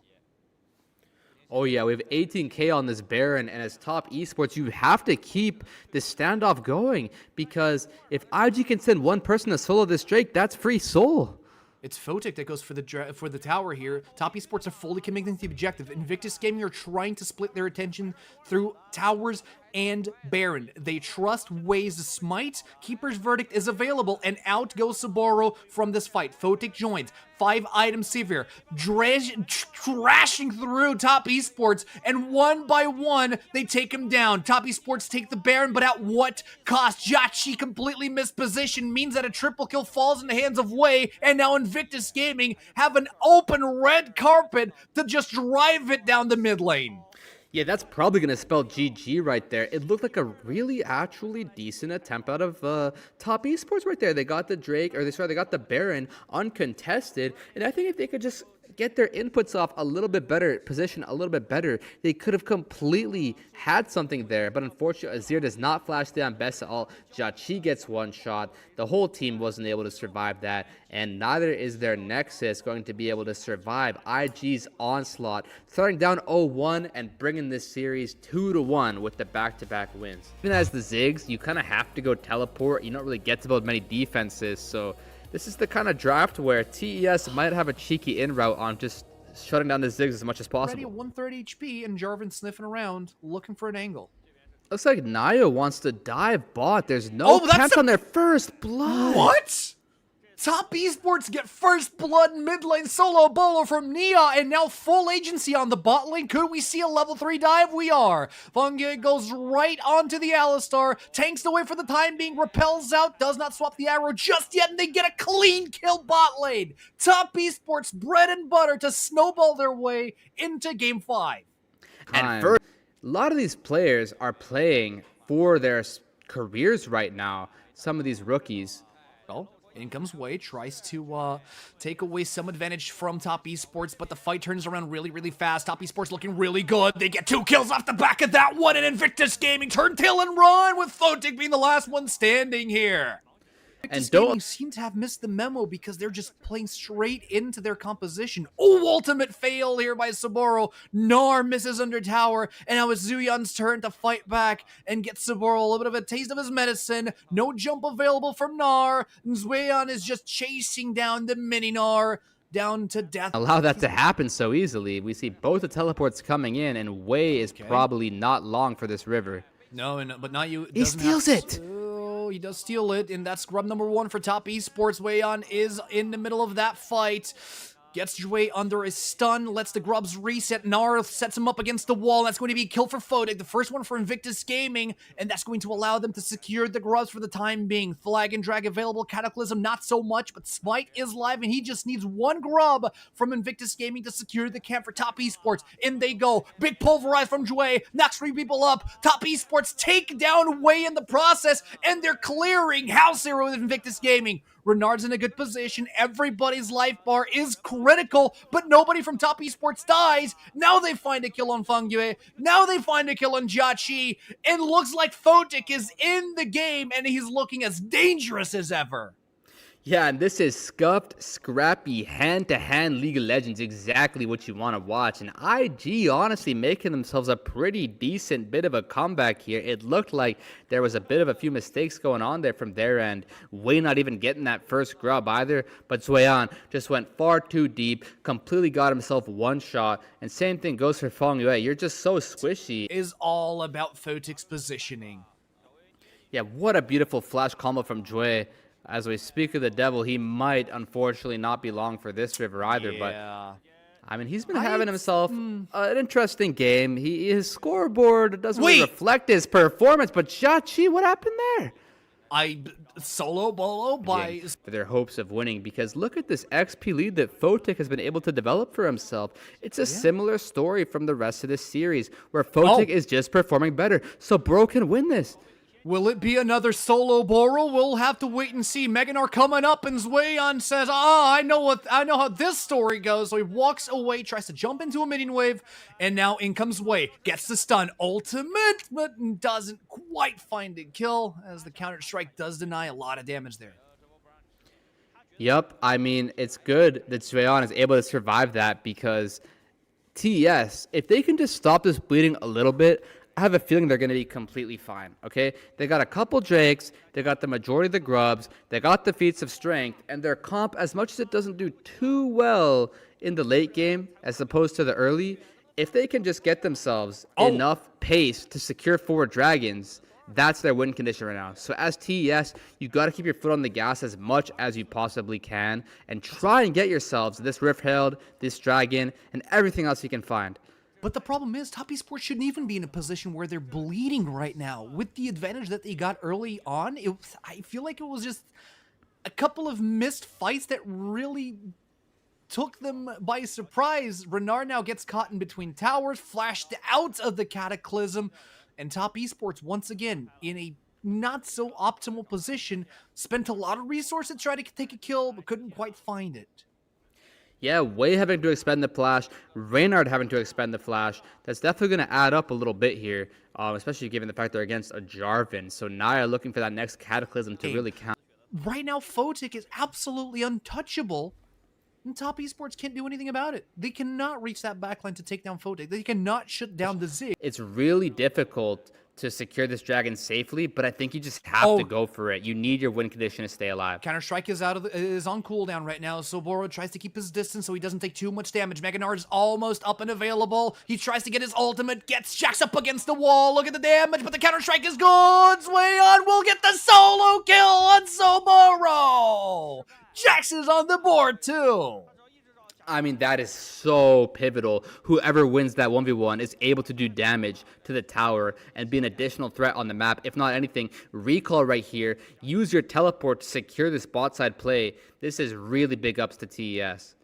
[SPEAKER 2] Oh yeah, we have 18k on this Baron, and as Top Esports, you have to keep this standoff going, because if IG can send one person to solo this Drake, that's free soul.
[SPEAKER 1] It's Photic that goes for the tower here. Top Esports are fully committing to the objective. Invictus Gaming are trying to split their attention through towers and Baron. They trust Wei's smite. Keeper's Verdict is available, and out goes Saboro from this fight. Photic joins. 5-item Severe, crashing through Top Esports, and one by one, they take him down. Top Esports take the Baron, but at what cost? Jachi completely missed position, means that a triple kill falls in the hands of Wei, and now Invictus Gaming have an open red carpet to just drive it down the mid lane.
[SPEAKER 2] Yeah, that's probably going to spell GG right there. It looked like a really actually decent attempt out of Top Esports right there. They got the Drake, or they got the Baron uncontested, and I think if they could just get their inputs off a little bit better, position a little bit better, they could have completely had something there. But unfortunately, Azir does not flash down best at all. Jachi gets one shot. The whole team wasn't able to survive that, and neither is their Nexus going to be able to survive IG's onslaught, starting down 0-1 and bringing this series 2-1 with the back-to-back wins. Even as the Ziggs, you kind of have to go teleport. You don't really get to build many defenses, so this is the kind of draft where TES might have a cheeky in route on just shutting down the Ziggs as much as possible.
[SPEAKER 1] Already at 130 HP, and Jarvan sniffing around, looking for an angle.
[SPEAKER 2] Looks like Nayo wants to dive bot. There's no camp on their first blood.
[SPEAKER 1] What? Top Esports get first blood mid lane solo bolo from Nia, and now full agency on the bot lane. Could we see a level 3 dive? We are. Fungi goes right onto the Alistar, tanks away for the time being, repels out, does not swap the arrow just yet, and they get a clean kill bot lane. Top Esports bread and butter to snowball their way into game 5.
[SPEAKER 2] And first, a lot of these players are playing for their careers right now. Some of these rookies.
[SPEAKER 1] Oh. In comes Wei, tries to take away some advantage from Top Esports, but the fight turns around really, really fast. Top Esports looking really good. They get 2 kills off the back of that one, and Invictus Gaming turn tail and run, with Photic being the last one standing here. Invictus Gaming seem to have missed the memo because they're just playing straight into their composition. Oh, ultimate fail here by Saboro. Gnar misses under tower, and now it's Zuyan's turn to fight back and get Saboro a little bit of a taste of his medicine. No jump available from Gnar. Zuyan is just chasing down the mini Gnar down to death.
[SPEAKER 2] Allow that to happen so easily. We see both the teleports coming in, and Wei is probably not long for this river.
[SPEAKER 1] No, but not you.
[SPEAKER 2] He steals it.
[SPEAKER 1] He does steal it, and that's scrub number 1 for Top Esports. Weian is in the middle of that fight. Gets Jue under a stun, lets the Grubs reset. Gnar sets him up against the wall. That's going to be a kill for Photic, the first one for Invictus Gaming, and that's going to allow them to secure the Grubs for the time being. Flag and drag available, Cataclysm not so much, but Smite is live, and he just needs one Grub from Invictus Gaming to secure the camp for Top Esports. In they go. Big pulverize from Jue, knocks 3 people up. Top Esports take down Wei in the process, and they're clearing House Hero with Invictus Gaming. Renard's in a good position. Everybody's life bar is critical, but nobody from Top Esports dies. Now they find a kill on Fangyue. Now they find a kill on Jachi. It looks like Photic is in the game, and he's looking as dangerous as ever.
[SPEAKER 2] Yeah, and this is scuffed, scrappy, hand-to-hand League of Legends, exactly what you want to watch. And IG honestly making themselves a pretty decent bit of a comeback here. It looked like there was a bit of a few mistakes going on there from their end. Wei not even getting that first grub either, but Zueyan just went far too deep, completely got himself one shot. And same thing goes for Feng Yue. You're just so squishy.
[SPEAKER 1] Is all about Photic's positioning.
[SPEAKER 2] Yeah, what a beautiful flash combo from Jue. As we speak of the devil, he might unfortunately not be long for this river either, but I mean, he's been having himself an interesting game. His scoreboard doesn't really reflect his performance, but Jachi, what happened there?
[SPEAKER 1] Solo bolo by
[SPEAKER 2] For their hopes of winning, because look at this XP lead that Fotic has been able to develop for himself. It's a similar story from the rest of this series, where Fotic is just performing better. So Bro can win this.
[SPEAKER 1] Will it be another solo Boro? We'll have to wait and see. Meganar coming up, and Zweon says, I know how this story goes. So he walks away, tries to jump into a minion wave, and now in comes Wei. Gets the stun, ultimate, but doesn't quite find a kill, as the counter-strike does deny a lot of damage there.
[SPEAKER 2] Yep, I mean, it's good that Zweon is able to survive that, because TES, if they can just stop this bleeding a little bit, I have a feeling they're going to be completely fine, okay? They got a couple Drakes, they got the majority of the Grubs, they got the feats of strength, and their comp, as much as it doesn't do too well in the late game as opposed to the early, if they can just get themselves enough pace to secure 4 dragons, that's their win condition right now. So as TES, you got to keep your foot on the gas as much as you possibly can and try and get yourselves this Rift Herald, this dragon, and everything else you can find.
[SPEAKER 1] But the problem is, Top Esports shouldn't even be in a position where they're bleeding right now. With the advantage that they got early on, I feel like it was just a couple of missed fights that really took them by surprise. Renard now gets caught in between towers, flashed out of the Cataclysm, and Top Esports, once again, in a not so optimal position, spent a lot of resources to try to take a kill, but couldn't quite find it.
[SPEAKER 2] Yeah, Wei having to expend the flash, Reynard having to expend the flash. That's definitely going to add up a little bit here, especially given the fact they're against a Jarvan. So Naya looking for that next Cataclysm to really count.
[SPEAKER 1] Right now, Fotic is absolutely untouchable, and Top Esports can't do anything about it. They cannot reach that backline to take down Fotic. They cannot shut down the Zig.
[SPEAKER 2] It's really difficult to secure this dragon safely, but I think you just have to go for it. You need your win condition to stay alive.
[SPEAKER 1] Counter-Strike is on cooldown right now, so Boro tries to keep his distance so he doesn't take too much damage. Meganar is almost up and available. He tries to get his ultimate, gets Jax up against the wall. Look at the damage, but the Counter-Strike is good. Zweon will get the solo kill on Soboro. Jax is on the board too.
[SPEAKER 2] I mean, that is so pivotal. Whoever wins that 1v1 is able to do damage to the tower and be an additional threat on the map. If not anything, recall right here. Use your teleport to secure this bot side play. This is really big ups to TES.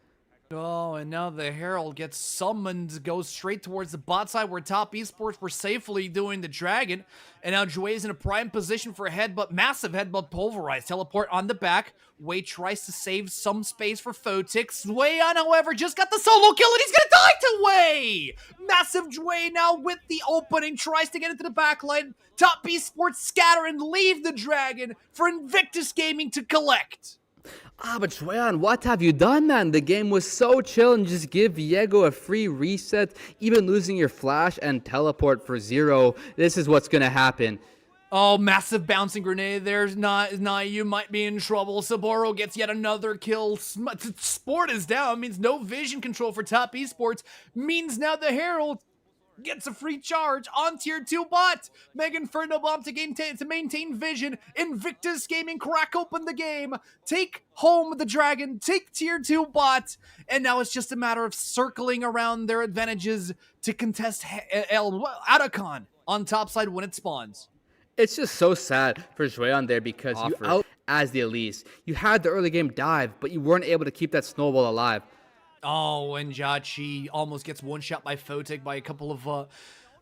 [SPEAKER 1] Oh, and now the Herald gets summoned, goes straight towards the bot side where Top Esports were safely doing the dragon. And now Jue is in a prime position for a headbutt, massive headbutt pulverized. Teleport on the back. Wei tries to save some space for Fotic. Zweon, however, just got the solo kill and he's gonna die to Wei! Massive Jue now with the opening, tries to get into the backline. Top Esports scatter and leave the dragon for Invictus Gaming to collect.
[SPEAKER 2] But Zweon, what have you done, man? The game was so chill, and just give Viego a free reset. Even losing your flash and teleport for 0, this is what's gonna happen.
[SPEAKER 1] Oh, massive bouncing grenade. There's not, you might be in trouble. Saboro gets yet another kill. Sport is down, means no vision control for Top Esports. Means now the Herald gets a free charge on tier 2 bot. Mega Inferno Bomb to maintain vision. Invictus Gaming crack open the game. Take home the dragon. Take tier 2 bot. And now it's just a matter of circling around their advantages to contest Adacon on top side when it spawns.
[SPEAKER 2] It's just so sad for Zweon there because you out as the Elise. You had the early game dive, but you weren't able to keep that snowball alive.
[SPEAKER 1] Oh, and Jachi almost gets one shot by Fotic by a couple of,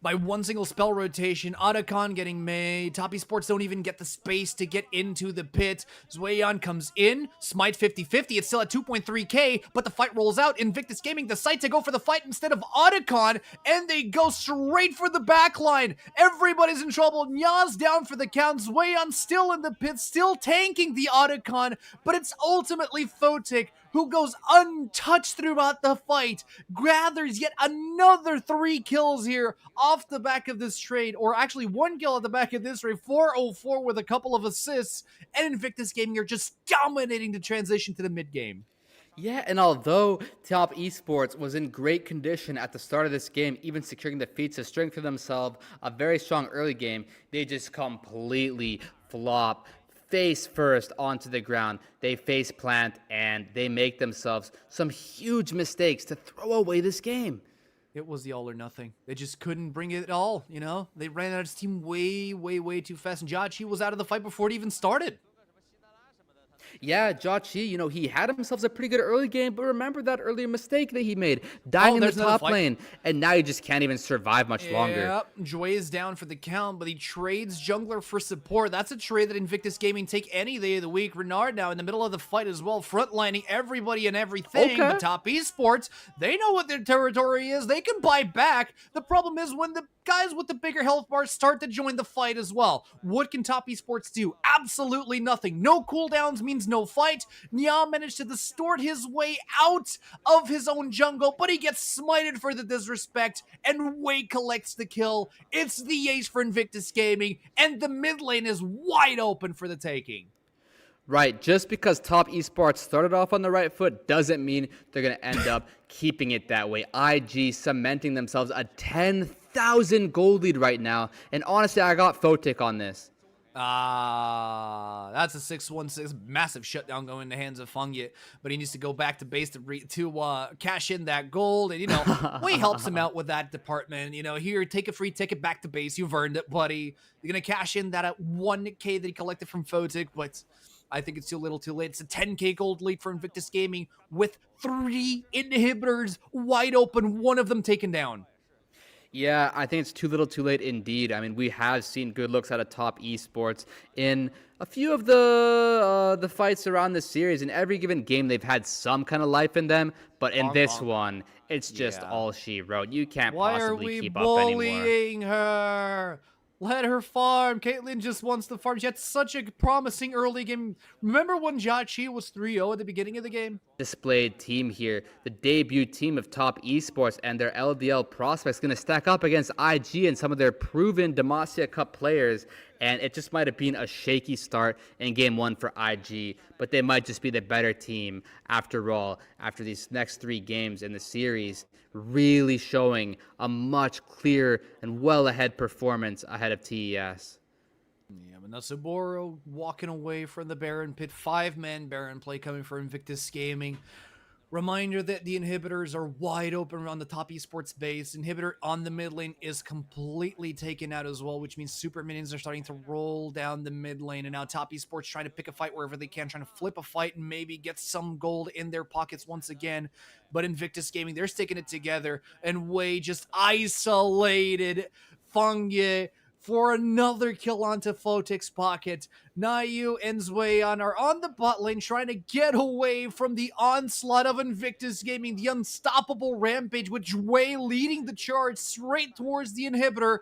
[SPEAKER 1] by one single spell rotation. Adacon getting made. Top Esports don't even get the space to get into the pit. Zweon comes in. Smite 50-50. It's still at 2.3k, but the fight rolls out. Invictus Gaming decide to go for the fight instead of Adacon, and they go straight for the backline. Everybody's in trouble. Nya's down for the count. Zweon still in the pit, still tanking the Adacon, but it's ultimately Fotic who goes untouched throughout the fight, gathers yet another 3 kills here off the back of this trade, or actually 1 kill at the back of this trade, 404 with a couple of assists, and Invictus Gaming are just dominating the transition to the mid game.
[SPEAKER 2] Yeah, and although Top Esports was in great condition at the start of this game, even securing the feats of strength for themselves, a very strong early game, they just completely flop. face first onto the ground. They face plant and they make themselves some huge mistakes to throw away this game.
[SPEAKER 1] It was the all or nothing. They just couldn't bring it at all, you know? They ran out of steam way too fast, and Jiachi was out of the fight before it even started.
[SPEAKER 2] Yeah, Jiachi, he had himself a pretty good early game, but remember that earlier mistake that he made, dying in the top lane, and now he just can't even survive much longer.
[SPEAKER 1] Yep, Joy is down for the count, but he trades jungler for support. That's a trade that Invictus Gaming take any day of the week. Renard now in the middle of the fight as well, frontlining everybody and everything.
[SPEAKER 2] Okay.
[SPEAKER 1] But Top Esports, they know what their territory is. They can buy back. The problem is when the guys with the bigger health bars start to join the fight as well. What can Top Esports do? Absolutely nothing. No cooldowns means no fight. Nya managed to distort his way out of his own jungle, but he gets smited for the disrespect, and Wei collects the kill. It's the ace for Invictus Gaming, and the mid lane is wide open for the taking.
[SPEAKER 2] Right, just because Top Esports started off on the right foot doesn't mean they're going to end up keeping it that way. IG cementing themselves a 10,000 gold lead right now, and honestly, I got Photic on this.
[SPEAKER 1] That's a 6-1-6 massive shutdown going in the hands of Fungi, but he needs to go back to base to cash in that gold, and Wei helps him out with that department. Here, take a free ticket back to base. You've earned it, buddy. You're gonna cash in that at 1K that he collected from Photic, but I think it's too little, too late. It's a 10K gold lead for Invictus Gaming with 3 inhibitors wide open, one of them taken down.
[SPEAKER 2] Yeah, I think it's too little too late indeed. I mean, we have seen good looks out of Top Esports in a few of the fights around the series. In every given game, they've had some kind of life in them, but in this one, it's just all she wrote. You can't possibly keep up anymore.
[SPEAKER 1] Why are we bullying her? Let her farm. Caitlyn just wants to farm. She had such a promising early game. Remember when Jiachi was 3-0 at the beginning of the game?
[SPEAKER 2] Displayed team here. The debut team of Top Esports and their LDL prospects going to stack up against IG and some of their proven Demacia Cup players. And it just might have been a shaky start in game 1 for IG, but they might just be the better team after all, after these next 3 games in the series, really showing a much clearer and well ahead performance ahead of TES.
[SPEAKER 1] Yeah, but now Saburo walking away from the Baron pit. 5-man Baron play coming for Invictus Gaming. Reminder that the inhibitors are wide open around the Top Esports base. Inhibitor on the mid lane is completely taken out as well, which means super minions are starting to roll down the mid lane. And now Top Esports trying to pick a fight wherever they can, trying to flip a fight and maybe get some gold in their pockets once again. But Invictus Gaming, they're sticking it together. And Wei just isolated Fungi for another kill onto Photic's pocket. Nayu and Zweyan are on the bot lane trying to get away from the onslaught of Invictus Gaming, the unstoppable rampage, with Wei leading the charge straight towards the inhibitor.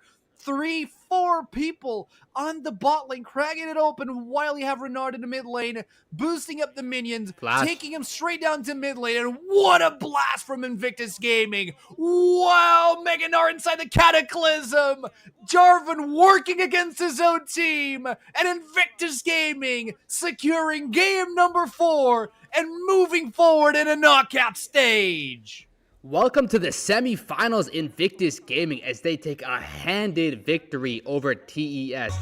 [SPEAKER 1] 3-4 people on the bot lane, cracking it open while you have Renard in the mid lane, boosting up the minions, taking him straight down to mid lane, and what a blast from Invictus Gaming. Wow, Meganar inside the Cataclysm, Jarvan working against his own team, and Invictus Gaming securing game number 4 and moving forward in a knockout stage.
[SPEAKER 2] Welcome to the semifinals. Invictus Gaming as they take a handed victory over TES.